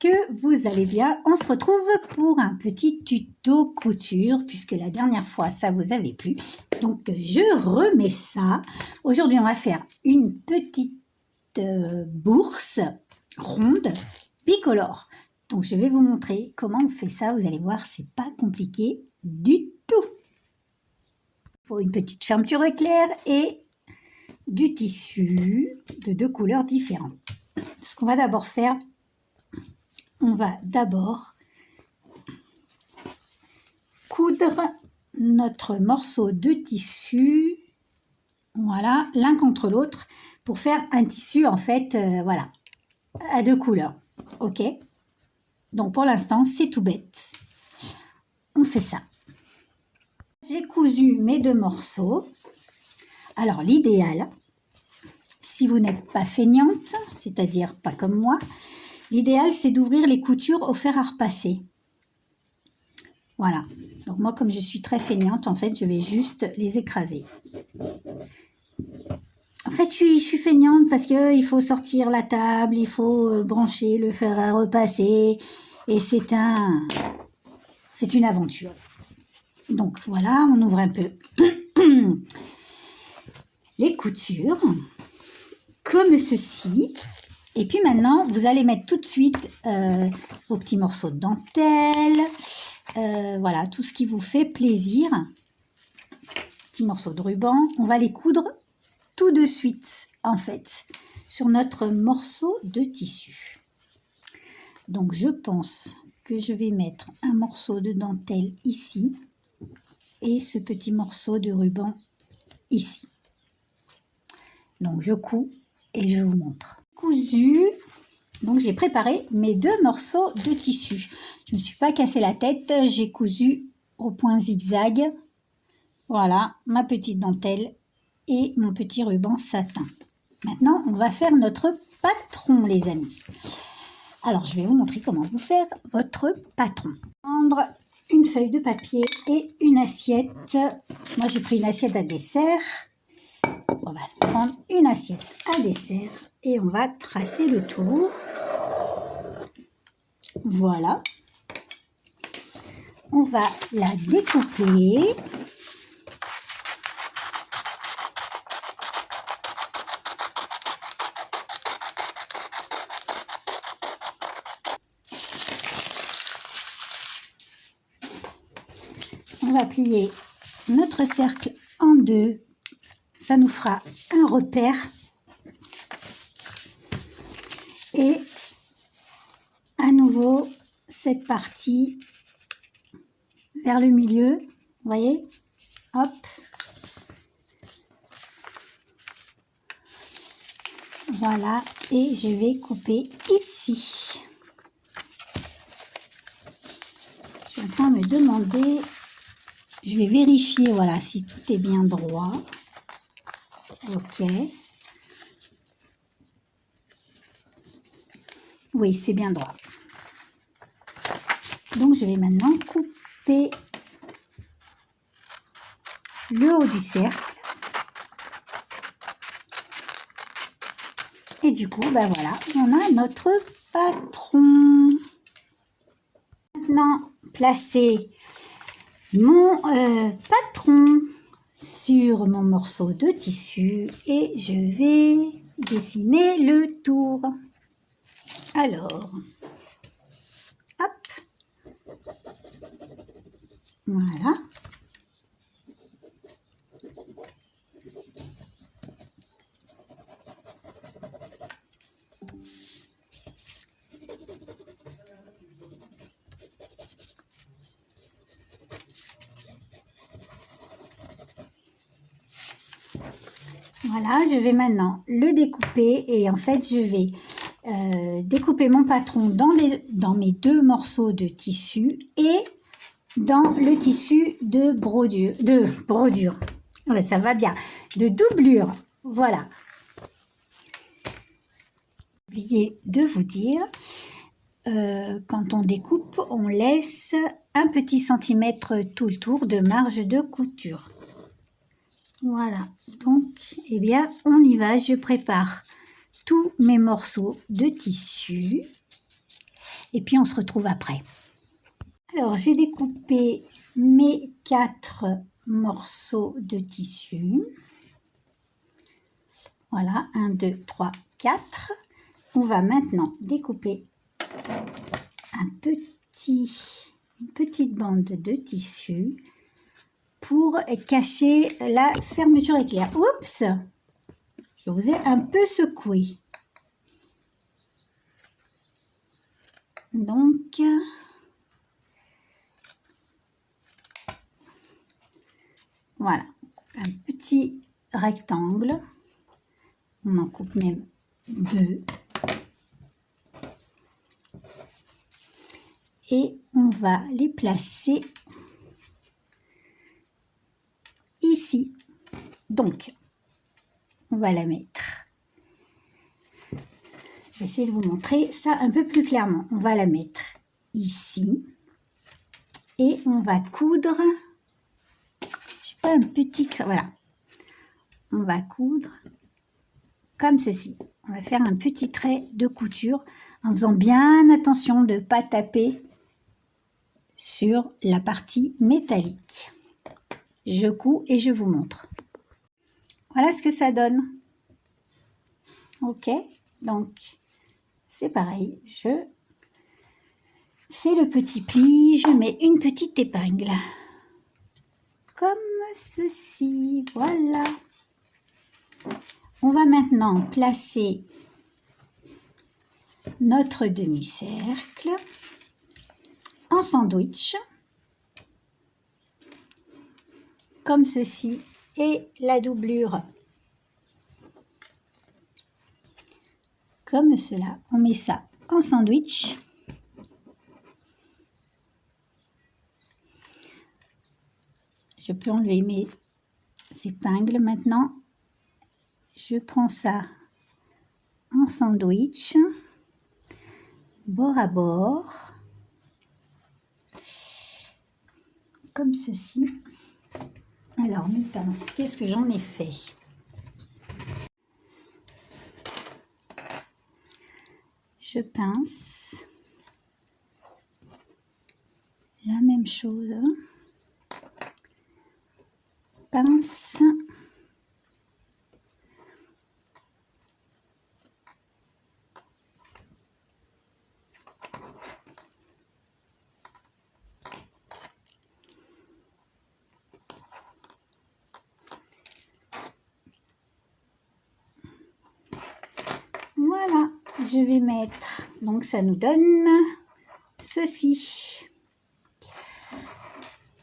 que vous allez bien. On se retrouve pour un petit tuto couture puisque la dernière fois ça vous avait plu. Donc je remets ça. Aujourd'hui on va faire une petite bourse ronde bicolore. Donc je vais vous montrer comment on fait ça. Vous allez voir, c'est pas compliqué du tout. Il faut une petite fermeture éclair et du tissu de 2 couleurs différentes. Ce qu'on va d'abord faire, on va d'abord coudre notre morceau de tissu, voilà, l'un contre l'autre, pour faire un tissu en fait, voilà, à 2 couleurs, ok? Donc pour l'instant, c'est tout bête. On fait ça. J'ai cousu mes 2 morceaux. Alors l'idéal, si vous n'êtes pas feignante, c'est-à-dire pas comme moi, l'idéal c'est d'ouvrir les coutures au fer à repasser. Voilà. Donc moi, comme je suis très feignante, en fait, je vais juste les écraser. En fait, je suis feignante parce qu'il faut sortir la table, il faut brancher le fer à repasser. Et c'est une aventure. Donc voilà, on ouvre un peu les coutures, comme ceci. Et puis maintenant, vous allez mettre tout de suite vos petits morceaux de dentelle. Voilà, tout ce qui vous fait plaisir. Petits morceaux de ruban. On va les coudre tout de suite, en fait, sur notre morceau de tissu. Donc, je pense que je vais mettre un morceau de dentelle ici et ce petit morceau de ruban ici. Donc, je couds et je vous montre. Cousu. Donc, j'ai préparé mes 2 morceaux de tissu. Je ne me suis pas cassé la tête. J'ai cousu au point zigzag. Voilà, ma petite dentelle et mon petit ruban satin. Maintenant, on va faire notre patron, les amis. Alors, je vais vous montrer comment vous faire votre patron. Prendre une feuille de papier et une assiette. Moi, j'ai pris une assiette à dessert. On va prendre une assiette à dessert et on va tracer le tour. Voilà. On va la découper. On va plier notre cercle en 2. Ça nous fera un repère. Et à nouveau, cette partie vers le milieu. Vous voyez? Hop. Voilà. Et je vais couper ici. Je suis en train de me demander... Je vais vérifier, voilà, si tout est bien droit. Ok. Oui, c'est bien droit. Donc, je vais maintenant couper le haut du cercle. Et du coup, ben voilà, on a notre patron. Maintenant, placez mon patron sur mon morceau de tissu et je vais dessiner le tour. Alors, hop, voilà. Voilà, je vais maintenant le découper et en fait, je vais découper mon patron dans mes 2 morceaux de tissu et dans le tissu de brodure. Ouais, ça va bien, de doublure. Voilà. J'ai oublié de vous dire, quand on découpe, on laisse un petit centimètre tout le tour de marge de couture. Voilà, donc, eh bien, on y va. Je prépare tous mes morceaux de tissu. et puis on se retrouve après. Alors, j'ai découpé mes 4 morceaux de tissu. Voilà, 1, 2, 3, 4. On va maintenant découper une petite bande de tissu pour cacher la fermeture éclair. Oups! Je vous ai un peu secoué. Donc, voilà, un petit rectangle. On en coupe même 2. Et on va les placer ici. Donc, on va la mettre. Je vais essayer de vous montrer ça un peu plus clairement. On va la mettre ici. Et on va coudre. Je sais pas, un petit... Voilà. On va coudre comme ceci. On va faire un petit trait de couture en faisant bien attention de ne pas taper sur la partie métallique. Je couds et je vous montre. Voilà ce que ça donne. Ok, donc c'est pareil. Je fais le petit pli, je mets une petite épingle. Comme ceci, voilà. On va maintenant placer notre demi-cercle en sandwich, comme ceci, et la doublure, comme cela. On met ça en sandwich. Je peux enlever mes épingles maintenant. Je prends ça en sandwich, bord à bord, comme ceci. Alors, mes pinces, qu'est-ce que j'en ai fait? Je pince la même chose. Pince. Voilà, je vais mettre, donc ça nous donne ceci.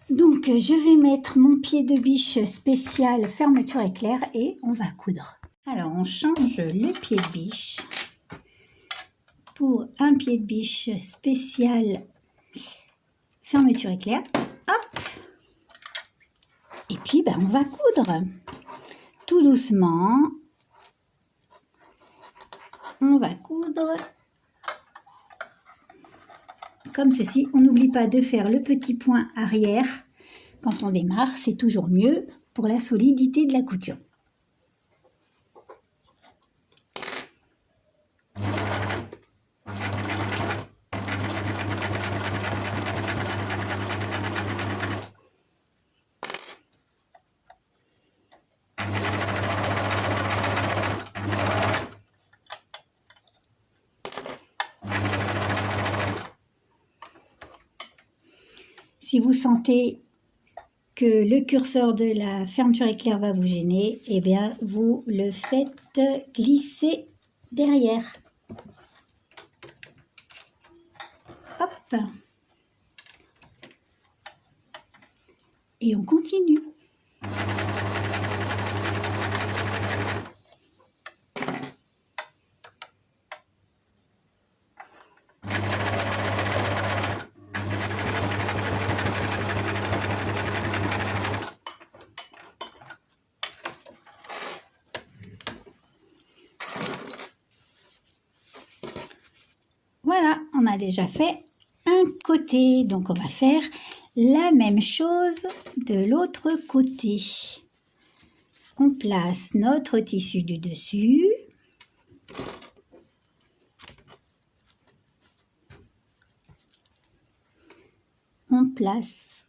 Donc je vais mettre mon pied de biche spécial fermeture éclair et on va coudre. Alors on change le pied de biche pour un pied de biche spécial fermeture éclair. Hop! Et puis on va coudre tout doucement. On va coudre comme ceci. On n'oublie pas de faire le petit point arrière quand on démarre. C'est toujours mieux pour la solidité de la couture. Si vous sentez que le curseur de la fermeture éclair va vous gêner, eh bien, vous le faites glisser derrière. Hop. Et on continue. Voilà, on a déjà fait un côté, donc on va faire la même chose de l'autre côté. On place notre tissu du dessus. place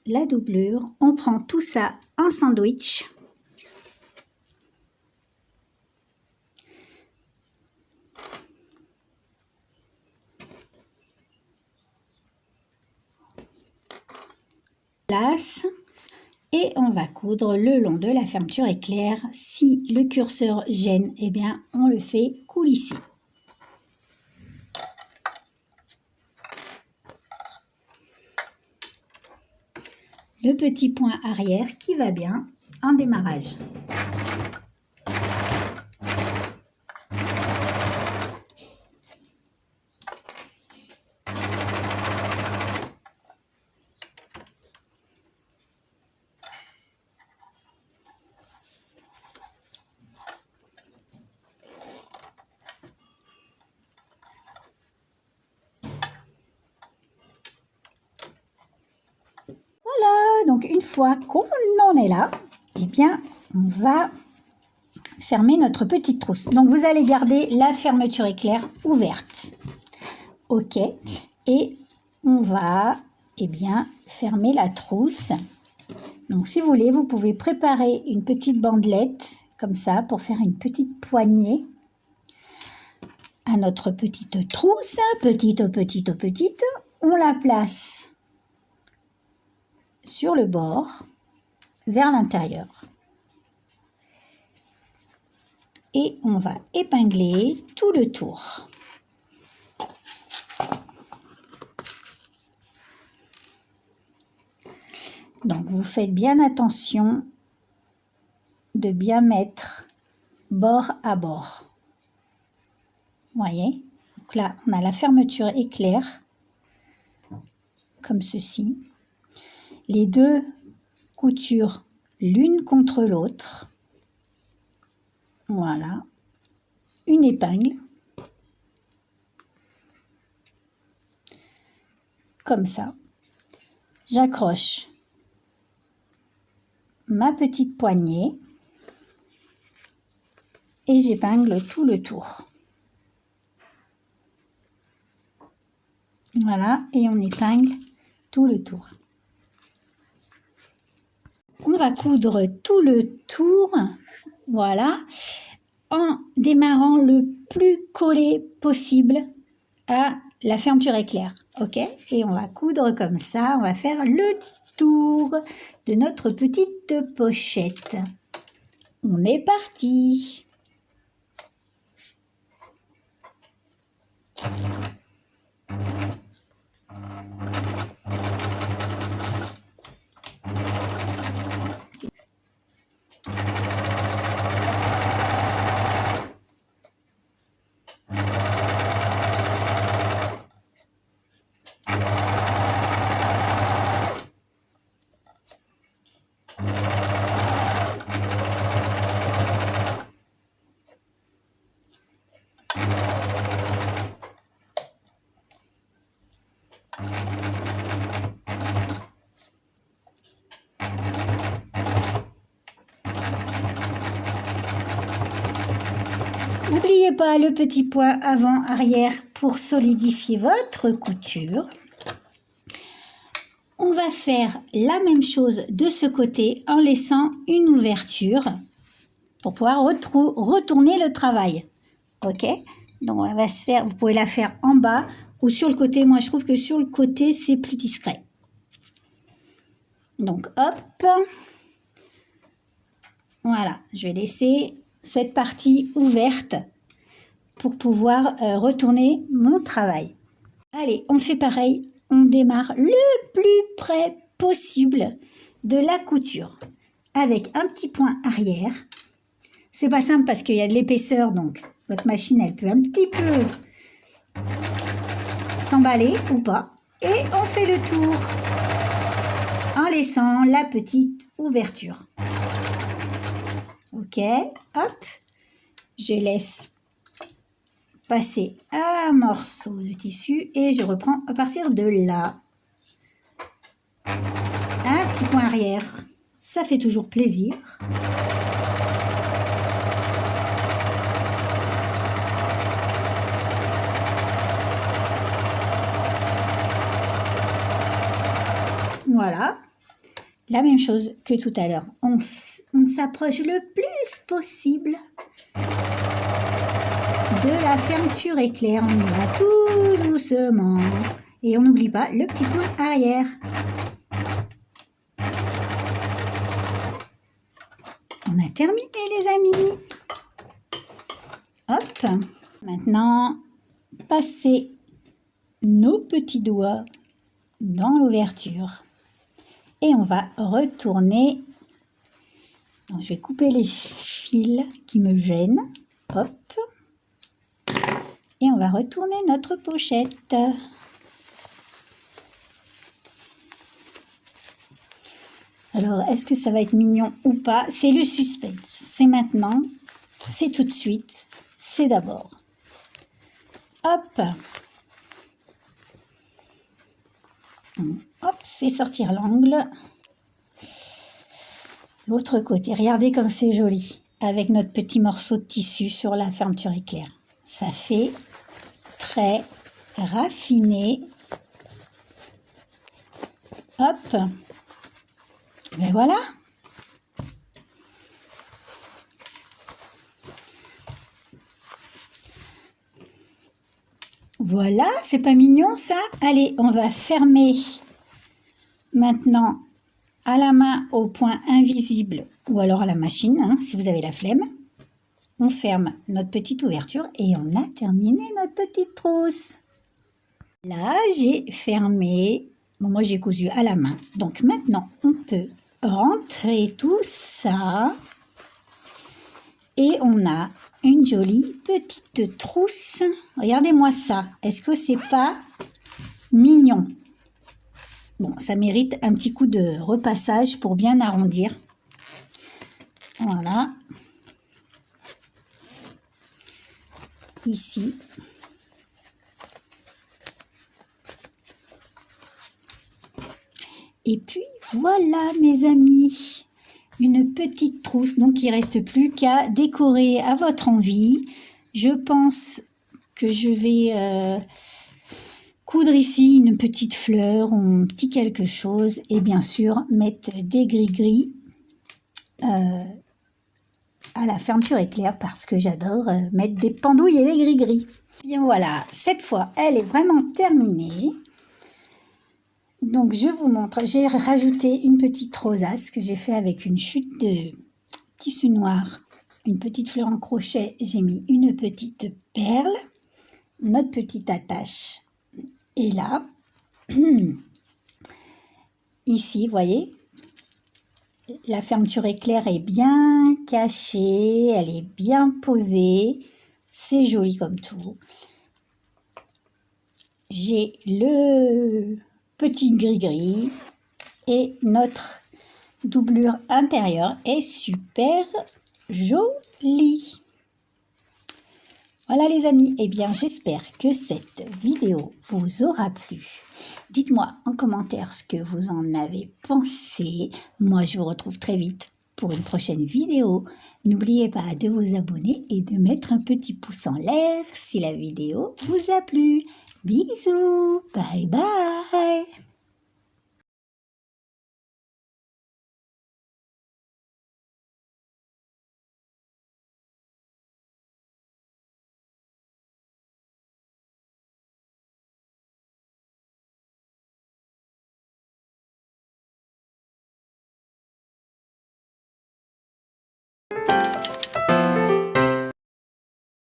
la doublure. On prend tout ça en sandwich. Place. Et on va coudre le long de la fermeture éclair. Si le curseur gêne, eh bien, on le fait coulisser. Le petit point arrière qui va bien en démarrage. Donc une fois qu'on en est là, eh bien on va fermer notre petite trousse. Donc vous allez garder la fermeture éclair ouverte. Ok. Et on va fermer la trousse. Donc si vous voulez, vous pouvez préparer une petite bandelette comme ça pour faire une petite poignée à notre petite trousse. Petite. On la place sur le bord, vers l'intérieur. Et on va épingler tout le tour. Donc vous faites bien attention de bien mettre bord à bord. Vous voyez? Donc là, on a la fermeture éclair, comme ceci. Les deux coutures l'une contre l'autre. Voilà. Une épingle. Comme ça. J'accroche ma petite poignée et j'épingle tout le tour. Voilà, et on épingle tout le tour. On va coudre tout le tour, voilà, en démarrant le plus collé possible à la fermeture éclair, ok? Et on va coudre comme ça, on va faire le tour de notre petite pochette. On est parti! N'oubliez pas le petit point avant-arrière pour solidifier votre couture. On va faire la même chose de ce côté en laissant une ouverture pour pouvoir retourner le travail. Ok? Donc on va se faire, vous pouvez la faire en bas ou sur le côté. Moi je trouve que sur le côté c'est plus discret. Donc hop. Voilà, je vais laisser cette partie ouverte pour pouvoir retourner mon travail. Allez, on fait pareil, on démarre le plus près possible de la couture avec un petit point arrière. C'est pas simple parce qu'il y a de l'épaisseur, donc votre machine elle peut un petit peu s'emballer ou pas. Et on fait le tour en laissant la petite ouverture. Ok, hop, je laisse passer un morceau de tissu et je reprends à partir de là. Un petit point arrière, ça fait toujours plaisir. Voilà. La même chose que tout à l'heure. On s'approche le plus possible de la fermeture éclair. On y va tout doucement. Et on n'oublie pas le petit point arrière. On a terminé les amis. Hop. Maintenant, passez nos petits doigts dans l'ouverture. Et on va retourner. Donc, je vais couper les fils qui me gênent. Hop. Et on va retourner notre pochette. Alors, est-ce que ça va être mignon ou pas? C'est le suspense. C'est maintenant. C'est tout de suite. C'est d'abord. Hop. Hop, fais sortir l'angle. L'autre côté, regardez comme c'est joli. Avec notre petit morceau de tissu sur la fermeture éclair. Ça fait très raffiné. Hop. Ben voilà. Voilà, c'est pas mignon ça? Allez, on va fermer maintenant à la main au point invisible ou alors à la machine, hein, si vous avez la flemme. On ferme notre petite ouverture et on a terminé notre petite trousse. Là, j'ai fermé. Bon, moi, j'ai cousu à la main. Donc maintenant, on peut rentrer tout ça. Et on a une jolie petite trousse. Regardez-moi ça. Est-ce que c'est pas mignon? Bon, ça mérite un petit coup de repassage pour bien arrondir. Voilà. Ici. Et puis voilà mes amis, une petite trousse, donc il ne reste plus qu'à décorer à votre envie. Je pense que je vais coudre ici une petite fleur ou un petit quelque chose et bien sûr mettre des gris-gris à la fermeture éclair parce que j'adore mettre des pendouilles et des gris-gris. Bien voilà, cette fois elle est vraiment terminée. Donc je vous montre, j'ai rajouté une petite rosace que j'ai fait avec une chute de tissu noir, une petite fleur en crochet, j'ai mis une petite perle, notre petite attache est là. Ici, vous voyez, la fermeture éclair est bien cachée, elle est bien posée, c'est joli comme tout. J'ai le petit gris-gris et notre doublure intérieure est super jolie. Voilà les amis, eh bien j'espère que cette vidéo vous aura plu. Dites-moi en commentaire ce que vous en avez pensé. Moi je vous retrouve très vite pour une prochaine vidéo. N'oubliez pas de vous abonner et de mettre un petit pouce en l'air si la vidéo vous a plu. Bisous, bye bye.